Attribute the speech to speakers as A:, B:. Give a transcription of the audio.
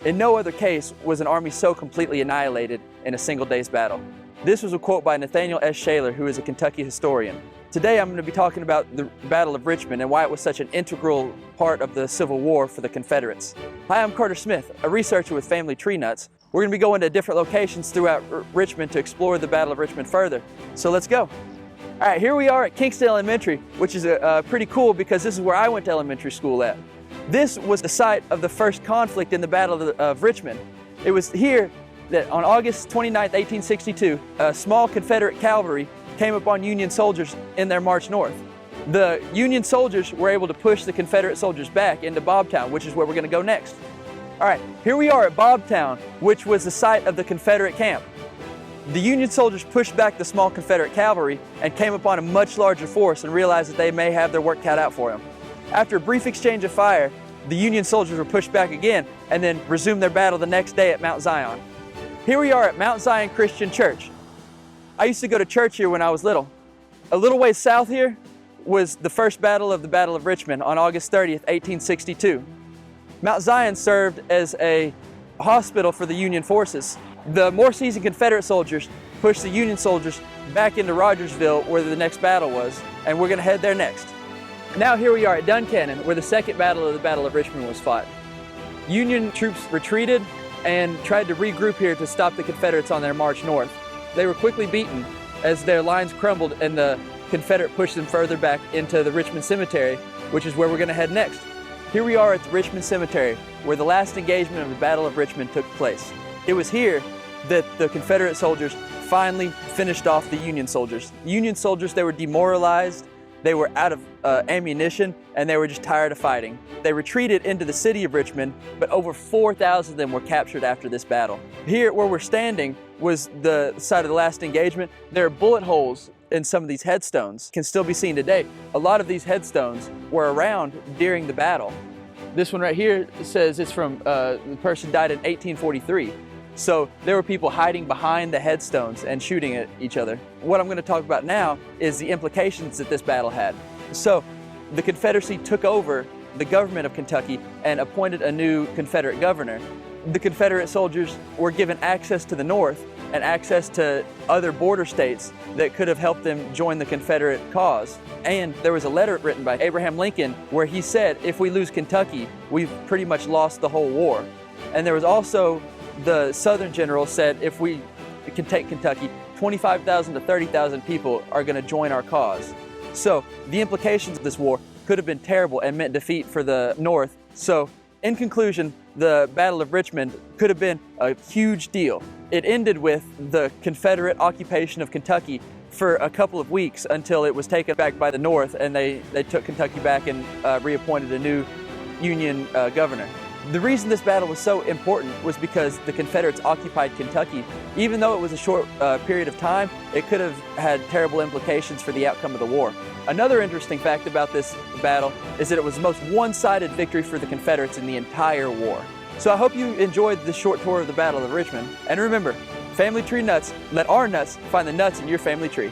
A: In no other case was an army so completely annihilated in a single day's battle. This was a quote by Nathaniel S. Shaler, who is a Kentucky historian. Today I'm going to be talking about the Battle of Richmond and why it was such an integral part of the Civil War for the Confederates. Hi, I'm Carter Smith, a researcher with Family Tree Nuts. We're going to be going to different locations throughout Richmond to explore the Battle of Richmond further. So let's go. All right, here we are at Kingston Elementary, which is pretty cool because this is where I went to elementary school at. This was the site of the first conflict in the Battle of Richmond. It was here that on August 29, 1862, a small Confederate cavalry came upon Union soldiers in their march north. The Union soldiers were able to push the Confederate soldiers back into Bobtown, which is where we're going to go next. All right, here we are at Bobtown, which was the site of the Confederate camp. The Union soldiers pushed back the small Confederate cavalry and came upon a much larger force and realized that they may have their work cut out for them. After a brief exchange of fire, the Union soldiers were pushed back again and then resumed their battle the next day at Mount Zion. Here we are at Mount Zion Christian Church. I used to go to church here when I was little. A little ways south here was the first battle of the Battle of Richmond on August 30th, 1862. Mount Zion served as a hospital for the Union forces. The more seasoned Confederate soldiers pushed the Union soldiers back into Rogersville, where the next battle was, and we're going to head there next. Now here we are at Duncannon, where the second battle of the Battle of Richmond was fought. Union troops retreated and tried to regroup here to stop the Confederates on their march north. They were quickly beaten as their lines crumbled and the Confederate pushed them further back into the Richmond Cemetery, which is where we're going to head next. Here we are at the Richmond Cemetery, where the last engagement of the Battle of Richmond took place. It was here that the Confederate soldiers finally finished off the Union soldiers. The Union soldiers, they were demoralized, they were out of ammunition, and they were just tired of fighting. They retreated into the city of Richmond, but over 4,000 of them were captured after this battle. Here where we're standing was the site of the last engagement. There are bullet holes in some of these headstones, can still be seen today. A lot of these headstones were around during the battle. This one right here says it's from the person died in 1843. So there were people hiding behind the headstones and shooting at each other. What I'm going to talk about now is the implications that this battle had. So the Confederacy took over the government of Kentucky and appointed a new Confederate governor. The Confederate soldiers were given access to the North and access to other border states that could have helped them join the Confederate cause. And there was a letter written by Abraham Lincoln where he said, if we lose Kentucky, we've pretty much lost the whole war. And there was also the Southern general said, if we can take Kentucky, 25,000 to 30,000 people are going to join our cause. So the implications of this war could have been terrible and meant defeat for the North. So in conclusion, the Battle of Richmond could have been a huge deal. It ended with the Confederate occupation of Kentucky for a couple of weeks until it was taken back by the North and they took Kentucky back and reappointed a new Union governor. The reason this battle was so important was because the Confederates occupied Kentucky. Even though it was a short period of time, it could have had terrible implications for the outcome of the war. Another interesting fact about this battle is that it was the most one-sided victory for the Confederates in the entire war. So I hope you enjoyed this short tour of the Battle of Richmond. And remember, Family Tree Nuts, let our nuts find the nuts in your family tree.